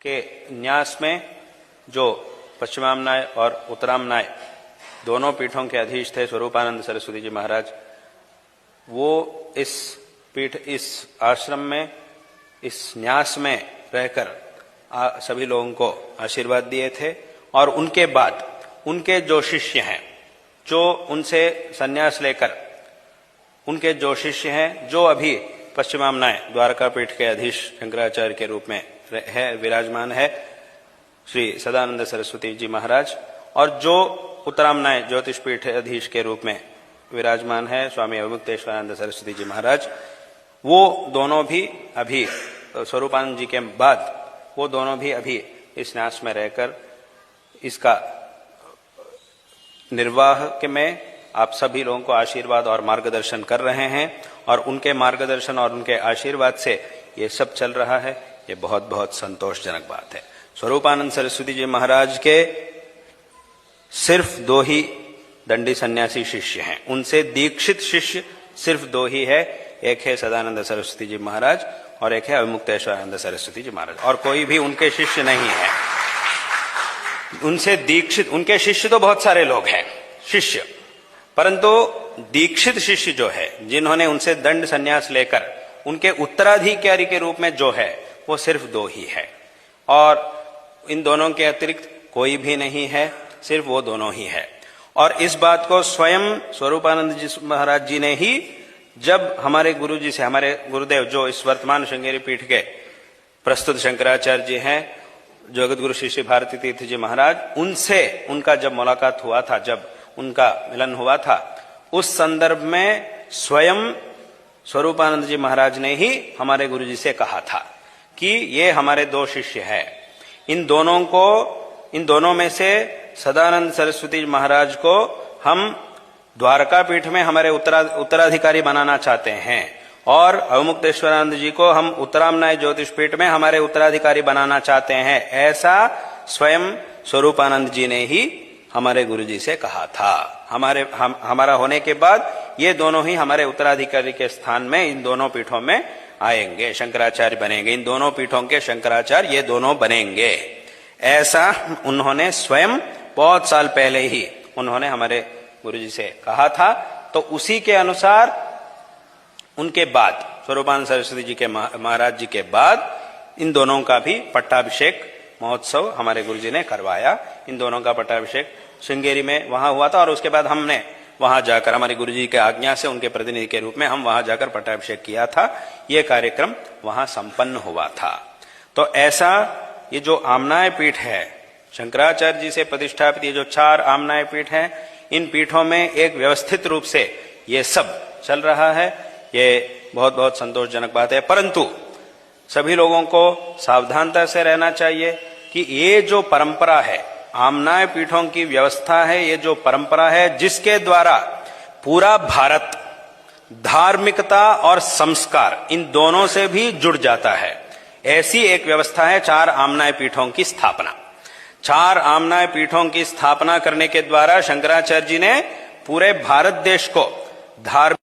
के न्यास में जो पश्चिमामनाय और उत्तरामनाय दोनों पीठों के अधीश थे स्वरूपानंद सरस्वती जी महाराज, वो इस आश्रम में, इस न्यास में रहकर सभी लोगों को आशीर्वाद दिए थे। और उनके बाद उनके जो शिष्य हैं, जो उनसे संन्यास लेकर उनके जो शिष्य हैं, जो अभी पश्चिमामनाय द्वारका पीठ के अधीश शंकराचार्य के रूप में विराजमान है श्री सदानंद सरस्वती जी महाराज, और जो उत्तरामनाय ज्योतिष पीठ अधीश के रूप में विराजमान है स्वामी अवमुक्तेश्वरानंद सरस्वती जी महाराज, वो दोनों भी अभी स्वरूपानंद जी के बाद वो दोनों भी अभी इस न्यास में रहकर इसका निर्वाह के में आप सभी लोगों को आशीर्वाद और मार्गदर्शन कर रहे हैं। और उनके मार्गदर्शन और उनके आशीर्वाद से ये सब चल रहा है। ये बहुत बहुत संतोषजनक बात है। स्वरूपानंद सरस्वती जी महाराज के सिर्फ 2 ही दंडी सन्यासी शिष्य हैं, उनसे दीक्षित शिष्य सिर्फ 2 ही है। एक है सदानंद सरस्वती जी महाराज और एक है अवमुक्तेश्वरानंद सरस्वती जी महाराज, और कोई भी उनके शिष्य नहीं है। उनसे दीक्षित, उनके शिष्य तो बहुत सारे लोग हैं शिष्य, परंतु दीक्षित शिष्य जो है, जिन्होंने उनसे दंड संन्यास लेकर उनके उत्तराधिकारी के रूप में जो है, वो सिर्फ 2 ही है। और इन दोनों के अतिरिक्त कोई भी नहीं है, सिर्फ वो दोनों ही है। और इस बात को स्वयं स्वरूपानंद जी महाराज जी ने ही, जब हमारे गुरु जी से, हमारे गुरुदेव जो इस वर्तमान श्रृंगेरी पीठ के प्रस्तुत शंकराचार्य जी हैं, जगत गुरु श्री श्री भारती तीर्थ जी महाराज, उनसे उनका जब मुलाकात हुआ था, जब उनका मिलन हुआ था, उस संदर्भ में स्वयं स्वरूपानंद जी महाराज ने ही हमारे गुरु जी से कहा था कि ये हमारे 2 शिष्य हैं, इन दोनों में से सदानंद सरस्वती महाराज को हम द्वारका पीठ में हमारे उत्तराधिकारी बनाना चाहते हैं, और अवमुक्तेश्वरानंद जी को हम उत्तरामनाय ज्योतिष पीठ में हमारे उत्तराधिकारी बनाना चाहते हैं। ऐसा स्वयं स्वरूपानंद जी ने ही हमारे गुरु जी से कहा था। हमारा होने के बाद ये दोनों ही हमारे उत्तराधिकारी के स्थान में इन दोनों पीठों में आएंगे, शंकराचार्य बनेंगे, इन दोनों पीठों के शंकराचार्य ये दोनों बनेंगे। ऐसा उन्होंने स्वयं बहुत साल पहले ही उन्होंने हमारे गुरु जी से कहा था। तो उसी के अनुसार उनके बाद, स्वरूपानंद सरस्वती जी के महाराज जी के बाद, इन दोनों का भी पट्टाभिषेक महोत्सव हमारे गुरु जी ने करवाया। इन दोनों का पट्टाभिषेक श्रृंगेरी में वहां हुआ था, और उसके बाद हमने वहां जाकर, हमारे गुरु जी के आज्ञा से उनके प्रतिनिधि के रूप में हम वहां जाकर पट्टाभिषेक किया था। ये कार्यक्रम वहां संपन्न हुआ था। तो ऐसा ये जो आमनाय पीठ है, शंकराचार्य जी से प्रतिष्ठापित ये जो 4 आमनाय पीठ हैं, इन पीठों में एक व्यवस्थित रूप से ये सब चल रहा है। ये बहुत बहुत संतोषजनक बात है। परंतु सभी लोगों को सावधानता से रहना चाहिए कि ये जो परंपरा है, आमनाय पीठों की व्यवस्था है, ये जो परंपरा है, जिसके द्वारा पूरा भारत धार्मिकता और संस्कार इन दोनों से भी जुड़ जाता है, ऐसी एक व्यवस्था है 4 आमनाय पीठों की स्थापना। 4 आमनाय पीठों की स्थापना करने के द्वारा शंकराचार्य जी ने पूरे भारत देश को धार्मिक